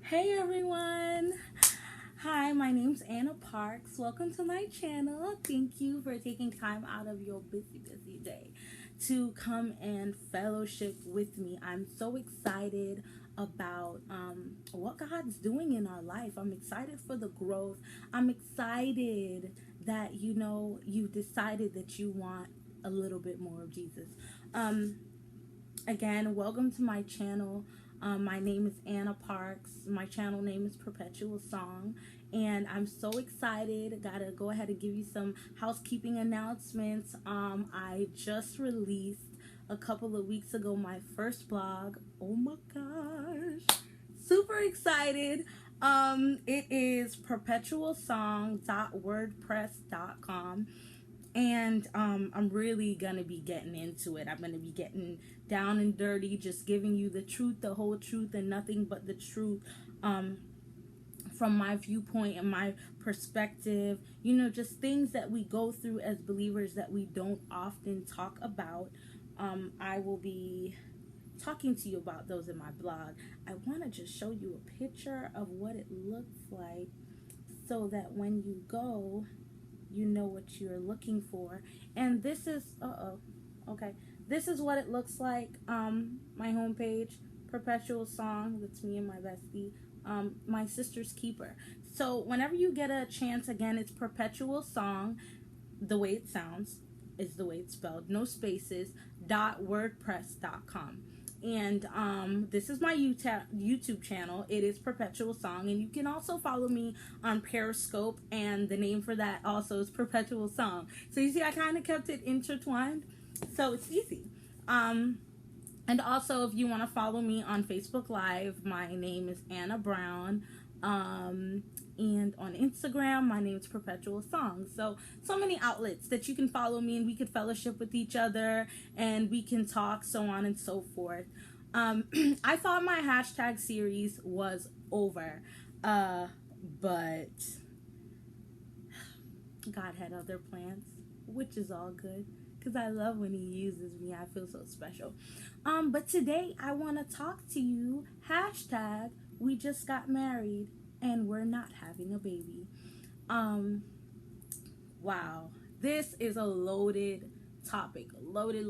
Hey everyone! Hi, my name's Anna Parks. Welcome to my channel. Thank you for taking time out of your busy day to come and fellowship with me. I'm so excited about what God's doing in our life. I'm excited for the growth. I'm excited that you decided that you want a little bit more of Jesus. Again, welcome to my channel. My name is Anna Parks. My channel name is Perpetual Song. And I'm so excited. Gotta go ahead and give you some housekeeping announcements. I just released a couple of weeks ago my first blog. Oh my gosh. Super excited. It is perpetualsong.wordpress.com. And I'm really gonna be getting into it. I'm gonna be getting down and dirty, just giving you the truth, the whole truth, and nothing but the truth, from my viewpoint and my perspective. Just things that we go through as believers that we don't often talk about. I will be talking to you about those in my blog. I want to just show you a picture of what it looks like so that when you go, you know what you're looking for. And this is this is what it looks like. My homepage, Perpetual Song. That's me and my bestie, my sister's keeper. So whenever you get a chance, again, it's Perpetual Song. The way it sounds is the way it's spelled, no spaces, .wordpress.com. And this is my YouTube channel. It is Perpetual Song, and you can also follow me on Periscope, and the name for that also is Perpetual Song. So you see, I kind of kept it intertwined, so it's easy. And also, if you want to follow me on Facebook Live, my name is Anna Brown. And on Instagram, my name is Perpetual Song. So many outlets that you can follow me, and we could fellowship with each other, and we can talk, so on and so forth. I thought my hashtag series was over, but God had other plans, which is all good, because I love when he uses me. I feel so special. But today I want to talk to you, hashtag we just got married and we're not having a baby. Wow, this is a loaded topic. Loaded.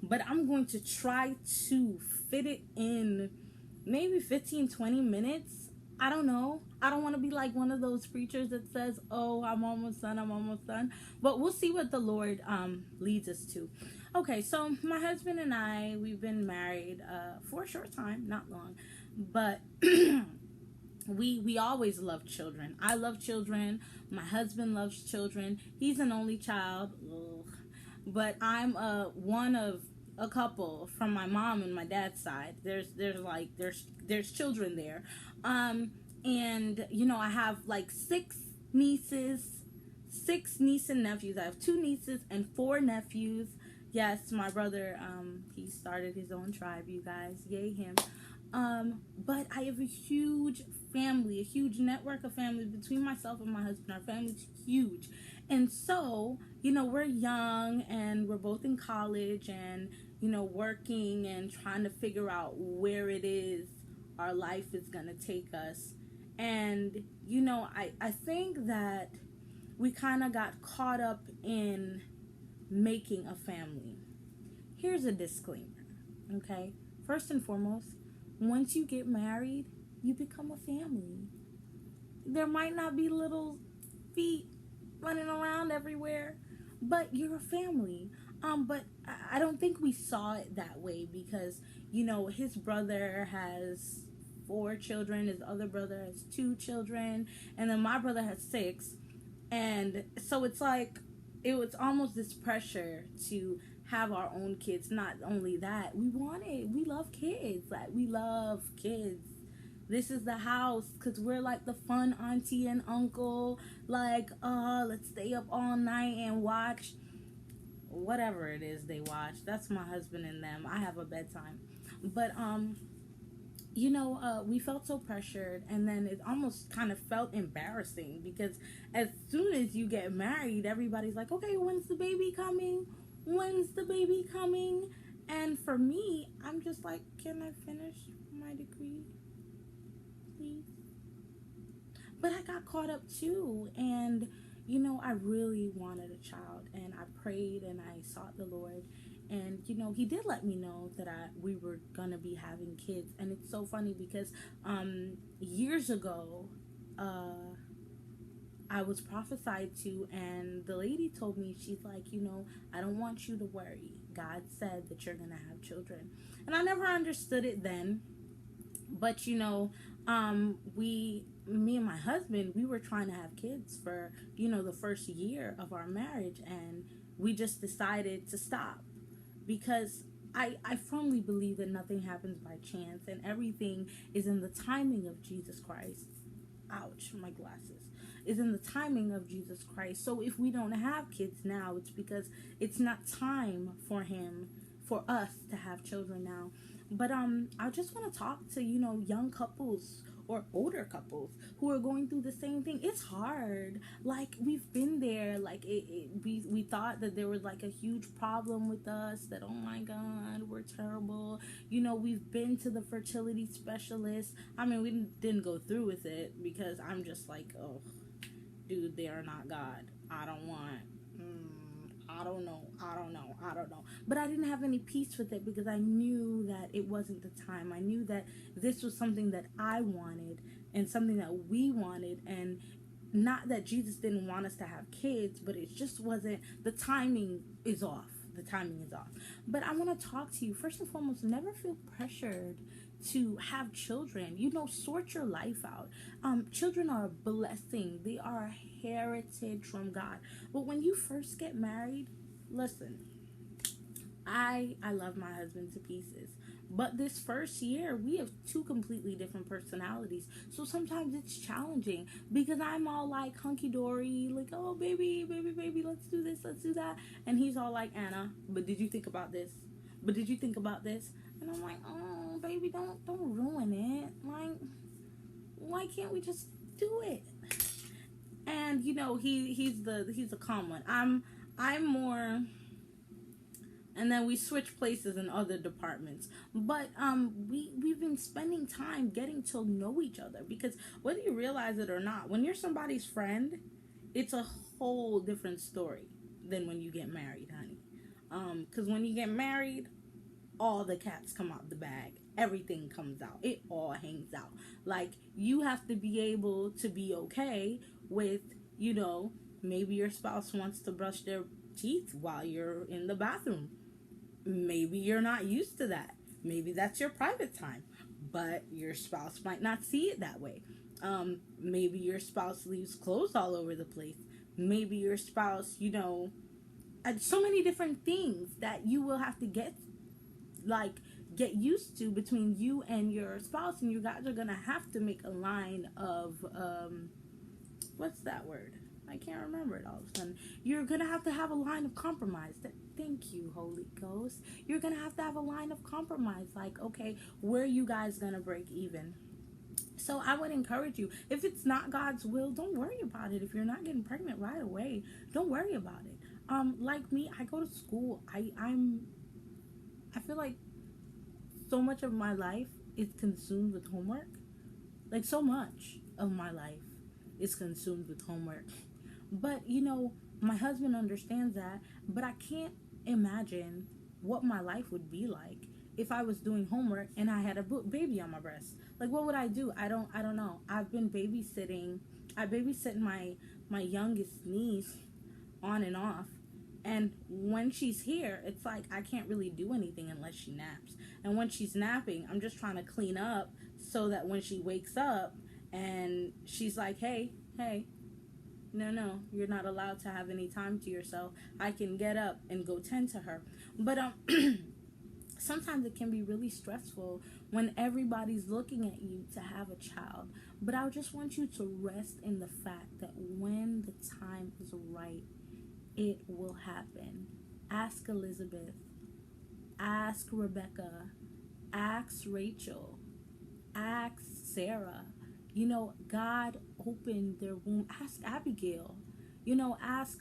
But I'm going to try to fit it in maybe 15-20 minutes. I don't know. I don't want to be like one of those preachers that says, oh, I'm almost done. But we'll see what the Lord leads us to. Okay, so my husband and I, we've been married for a short time, not long. But we always loved children. I love children. My husband loves children. He's an only child. Ugh. But I'm one of a couple from my mom and my dad's side. There's children there. And I have like six nieces and nephews. I have 2 nieces and 4 nephews. Yes, my brother, he started his own tribe, you guys. Yay him. But I have a huge family, a huge network of family between myself and my husband. Our family's huge. And so, we're young and we're both in college and, working and trying to figure out where it is our life is going to take us. And, I think that we kind of got caught up in making a family. Here's a disclaimer, okay? First and foremost, once you get married, you become a family. There might not be little feet running around everywhere, but you're a family. But I don't think we saw it that way because, his brother has 4 children, his other brother has 2 children, and then my brother has 6. And so it's like, it was almost this pressure to have our own kids. Not only that, we love kids. Like, we love kids. This is the house, because we're like the fun auntie and uncle. Like, let's stay up all night and watch whatever it is they watch. That's my husband and them. I have a bedtime. But, we felt so pressured, and then it almost kind of felt embarrassing because as soon as you get married, everybody's like, okay, when's the baby coming? And for me, I'm just like, can I finish my degree, please? But I got caught up too. And, I really wanted a child. And I prayed and I sought the Lord. And, he did let me know that we were going to be having kids. And it's so funny because years ago, I was prophesied to, and the lady told me, she's like, I don't want you to worry. God said that you're going to have children. And I never understood it then. But, me and my husband, we were trying to have kids for, the first year of our marriage. And we just decided to stop because I firmly believe that nothing happens by chance and everything is in the timing of Jesus Christ. Ouch, my glasses. Is in the timing of Jesus Christ. So if we don't have kids now, it's because it's not time for us to have children now. But I just want to talk to, young couples or older couples who are going through the same thing. It's hard. Like, we've been there. Like, we thought that there was like a huge problem with us, that, oh my God, we're terrible. We've been to the fertility specialist. I mean, we didn't go through with it because I'm just like, oh, dude, they are not God. I don't want. I don't know. But I didn't have any peace with it because I knew that it wasn't the time. I knew that this was something that I wanted and something that we wanted. And not that Jesus didn't want us to have kids, but it just wasn't. The timing is off. But I want to talk to you. First and foremost, never feel pressured to have children. Sort your life out. Children are a blessing. They are a heritage from God. But when you first get married, listen, I love my husband to pieces. But this first year, we have two completely different personalities. So sometimes it's challenging because I'm all like hunky-dory, like, oh, baby, let's do this, let's do that. And he's all like, Anna, but did you think about this? And I'm like, oh, baby, don't ruin it. Like, why can't we just do it? And he's the calm one. I'm more. And then we switch places in other departments. But we've been spending time getting to know each other because whether you realize it or not, when you're somebody's friend, it's a whole different story than when you get married, honey. Because when you get married, all the cats come out the bag. Everything comes out. It all hangs out. Like, you have to be able to be okay with, maybe your spouse wants to brush their teeth while you're in the bathroom. Maybe you're not used to that. Maybe that's your private time. But your spouse might not see it that way. Maybe your spouse leaves clothes all over the place. Maybe your spouse, so many different things that you will have to get used to between you and your spouse, and you guys are gonna have to make a line of what's that word? I can't remember it all of a sudden. You're gonna have to have a line of compromise. Thank you, Holy Ghost. You're gonna have to have a line of compromise. Like, okay, where are you guys gonna break even? So I would encourage you, if it's not God's will, don't worry about it. If you're not getting pregnant right away, don't worry about it. Like me, I go to school. I feel like so much of my life is consumed with homework. Like, so much of my life is consumed with homework. But, my husband understands that, but I can't imagine what my life would be like if I was doing homework and I had a baby on my breast. Like, what would I do? I don't know. I've been babysitting. I babysit my youngest niece on and off. And when she's here, it's like I can't really do anything unless she naps. And when she's napping, I'm just trying to clean up so that when she wakes up and she's like, hey, no, you're not allowed to have any time to yourself, I can get up and go tend to her. But sometimes it can be really stressful when everybody's looking at you to have a child. But I just want you to rest in the fact that when the time is right, it will happen. Ask Elizabeth. Ask Rebecca. Ask Rachel. Ask Sarah. God opened their womb. Ask Abigail. Ask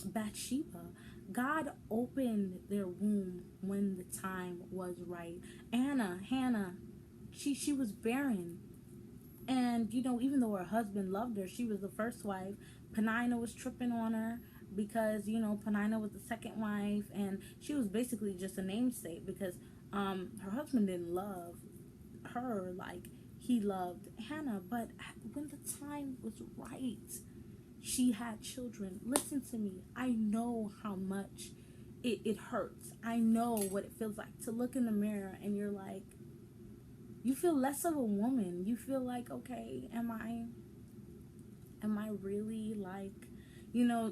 Bathsheba. God opened their womb when the time was right. Hannah, she was barren. And, even though her husband loved her, she was the first wife. Penina was tripping on her because, Penina was the second wife. And she was basically just a namesake because her husband didn't love her like he loved Hannah. But when the time was right, she had children. Listen to me. I know how much it hurts. I know what it feels like to look in the mirror and you're like, you feel less of a woman. You feel like, okay, am I really like,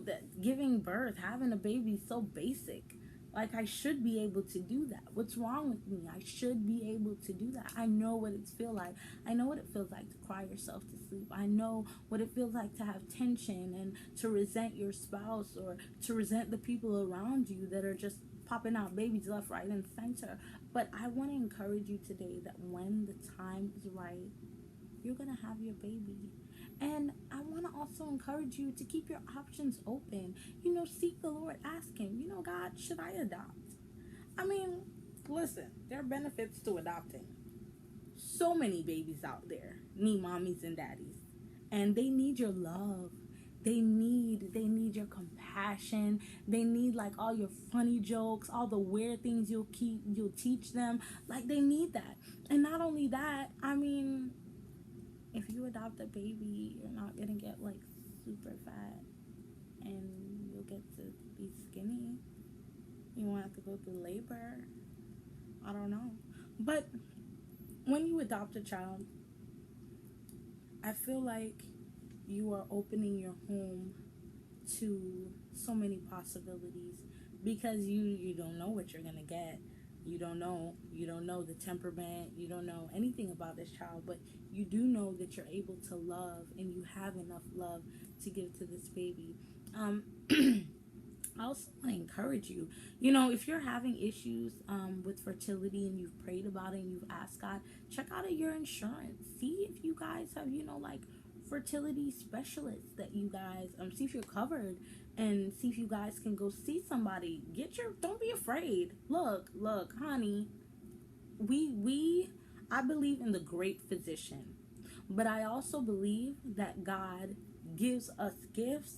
that giving birth, having a baby is so basic. Like, I should be able to do that. What's wrong with me? I should be able to do that. I know what it feels like. I know what it feels like to cry yourself to sleep. I know what it feels like to have tension and to resent your spouse or to resent the people around you that are just popping out babies left, right, and center. But I want to encourage you today that when the time is right, you're going to have your baby. And I want to also encourage you to keep your options open. Seek the Lord. Ask Him, God, should I adopt? I mean, listen, there are benefits to adopting. So many babies out there need mommies and daddies. And they need your love. They need your compassion. They need like all your funny jokes, all the weird things you'll teach them. Like, they need that. And not only that, I mean, if you adopt a baby, you're not gonna get like super fat and you'll get to be skinny. You won't have to go through labor. I don't know. But when you adopt a child, I feel like you are opening your home to so many possibilities because you don't know what you're gonna get. You don't know the temperament. You don't know anything about this child, but you do know that you're able to love and you have enough love to give to this baby. I also want to encourage you, if you're having issues with fertility and you've prayed about it and you've asked God, check out your insurance. See if you guys have, like fertility specialists that you guys, see if you're covered and see if you guys can go see somebody. Don't be afraid. Look, honey, I believe in the great physician, but I also believe that God gives us gifts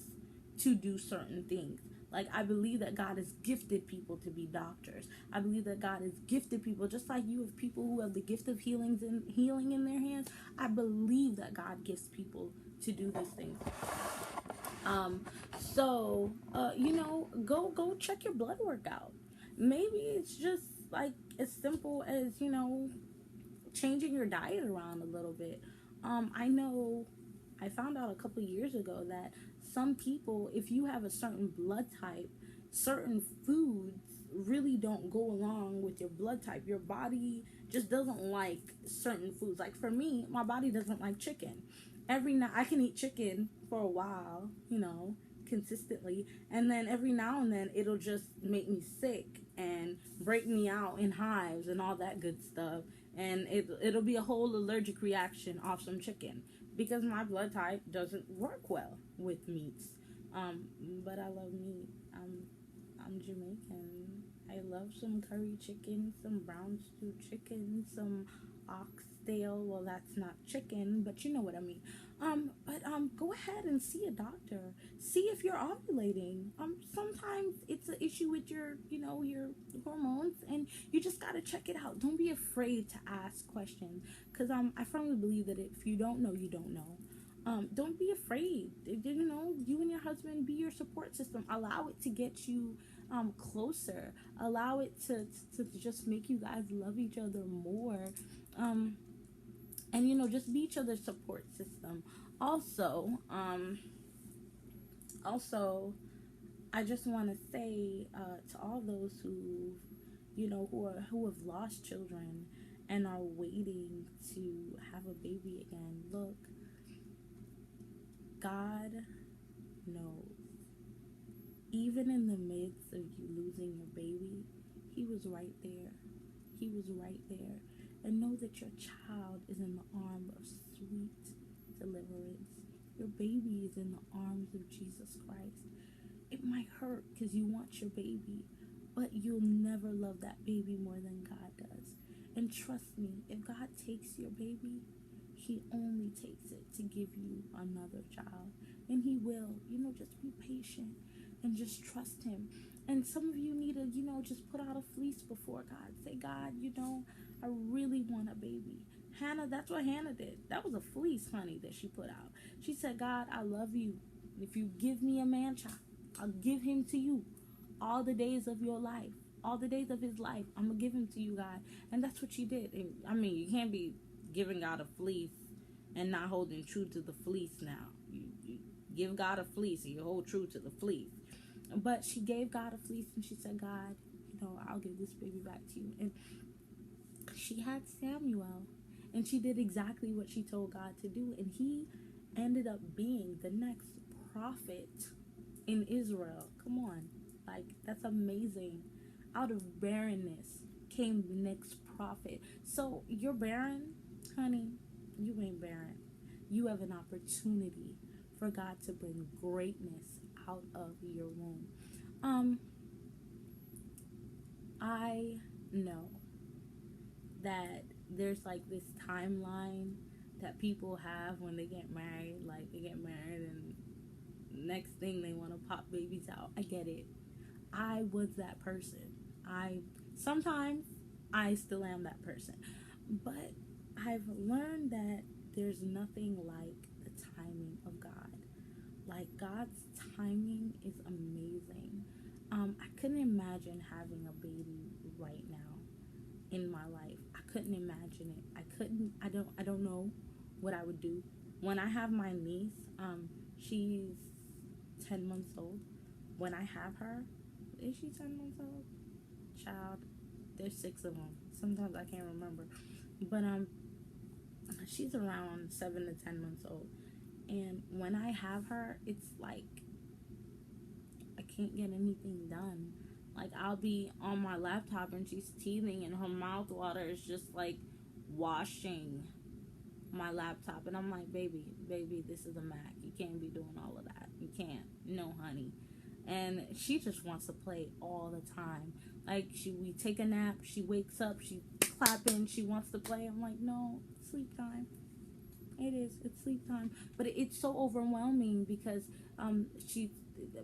to do certain things. Like, I believe that God has gifted people to be doctors. I believe that God has gifted people, just like you have people who have the gift of healing in their hands. I believe that God gifts people to do these things. Go check your blood work out. Maybe it's just like as simple as, changing your diet around a little bit. I know I found out a couple years ago that some people, if you have a certain blood type, certain foods really don't go along with your blood type. Your body just doesn't like certain foods. Like for me, my body doesn't like chicken. Every night I can eat chicken for a while, consistently, and then every now and then it'll just make me sick and break me out in hives and all that good stuff, and it'll be a whole allergic reaction off some chicken because my blood type doesn't work well with meats. But I love meat. I'm Jamaican. I love some curry chicken, some brown stew chicken, some oxtail. Well, that's not chicken, but you know what I mean. Go ahead and see a doctor. See if you're ovulating. Sometimes it's an issue with your hormones, and you just gotta check it out. Don't be afraid to ask questions, because I firmly believe that if you don't know, you don't know. Don't be afraid. You and your husband, be your support system. Allow it to get you closer. Allow it to just make you guys love each other more. And just be each other's support system. Also, I just want to say to all those who have lost children and are waiting to have a baby again. Look, God knows. Even in the midst of you losing your baby, He was right there. He was right there. And know that your child is in the arms of sweet deliverance. Your baby is in the arms of Jesus Christ. it might hurt because you want your baby, but you'll never love that baby more than God does. And trust me, if God takes your baby, he only takes it to give you another child. And he will. Just be patient and just trust him. And some of you need to, just put out a fleece before God. Say, God, I really want a baby. Hannah, that's what Hannah did. That was a fleece, honey, that she put out. She said, God, I love you. If you give me a man child, I'll give him to you all the days of your life. All the days of his life, I'm going to give him to you, God. And that's what she did. And, you can't be giving God a fleece and not holding true to the fleece now. You give God a fleece and you hold true to the fleece. But she gave God a fleece and she said, God, I'll give this baby back to you. And she had Samuel. And she did exactly what she told God to do. And he ended up being the next prophet in Israel. Come on. That's amazing. Out of barrenness came the next prophet. So you're barren, honey. You ain't barren. You have an opportunity for God to bring greatness out of your womb. I know that there's this timeline that people have when they get married. They get married and next thing they want to pop babies out. I get it. I was that person. Sometimes I still am that person. But I've learned that there's nothing like the timing of God. God's timing is amazing. I couldn't imagine having a baby right now in my life. I couldn't imagine it. I don't know what I would do. When I have my niece, she's 10 months old. When I have her, is she 10 months old? Child, there's 6 of them. Sometimes I can't remember. But she's around 7 to 10 months old. And when I have her, it's I can't get anything done. I'll be on my laptop and she's teething and her mouth water is just washing my laptop. And I'm like, baby, this is a Mac. You can't be doing all of that. You can't. No, honey. And she just wants to play all the time. We take a nap, she wakes up, she clapping, she wants to play. I'm like, no, it's sleep time. It's sleep time. But it's so overwhelming because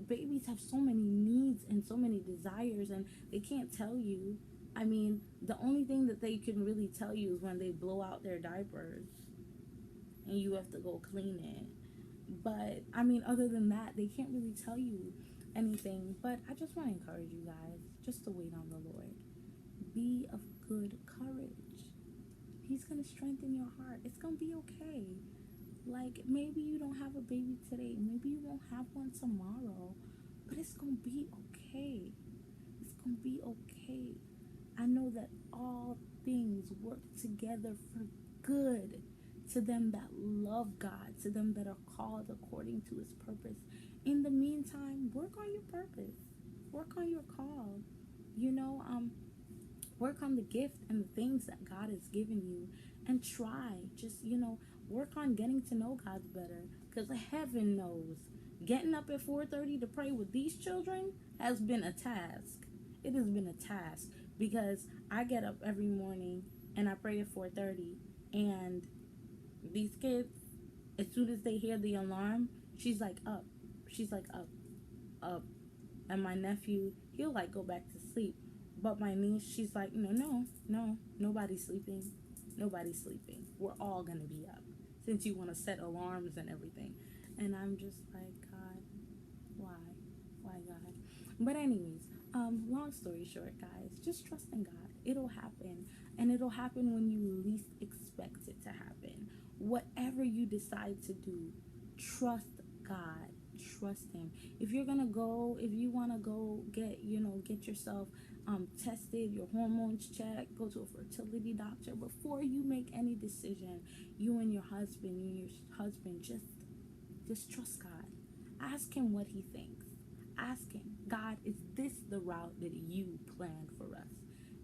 babies have so many needs and so many desires, and they can't tell you. The only thing that they can really tell you is when they blow out their diapers and you have to go clean it. But other than that, they can't really tell you anything. But I just want to encourage you guys just to wait on the Lord. Be of good courage. He's going to strengthen your heart. It's going to be okay. Maybe you don't have a baby today. Maybe you won't have one tomorrow. But it's going to be okay. It's going to be okay. I know that all things work together for good to them that love God, to them that are called according to his purpose. In the meantime, work on your purpose. Work on your call. Work on the gift and the things that God has given you, and try. Just, work on getting to know God better, because heaven knows getting up at 4:30 to pray with these children has been a task. It has been a task, because I get up every morning and I pray at 4:30, and these kids, as soon as they hear the alarm, she's like up, and my nephew, he'll go back to sleep. But my niece, she's like, no, nobody's sleeping. We're all going to be up, since you want to set alarms and everything. And I'm just like, God, why? Why, God? But anyways, long story short, guys, just trust in God. It'll happen. And it'll happen when you least expect it to happen. Whatever you decide to do, trust God. Trust him. If you want to go get yourself tested, your hormones checked, go to a fertility doctor. Before you make any decision, you and your husband, just trust God. Ask him what he thinks. Ask him, God, is this the route that you planned for us?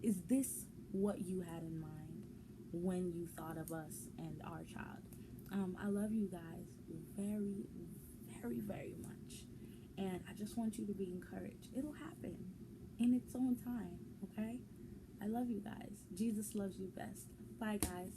Is this what you had in mind when you thought of us and our child? I love you guys very, very, very much. And I just want you to be encouraged. It'll happen in its own time, okay? I love you guys. Jesus loves you best. Bye, guys.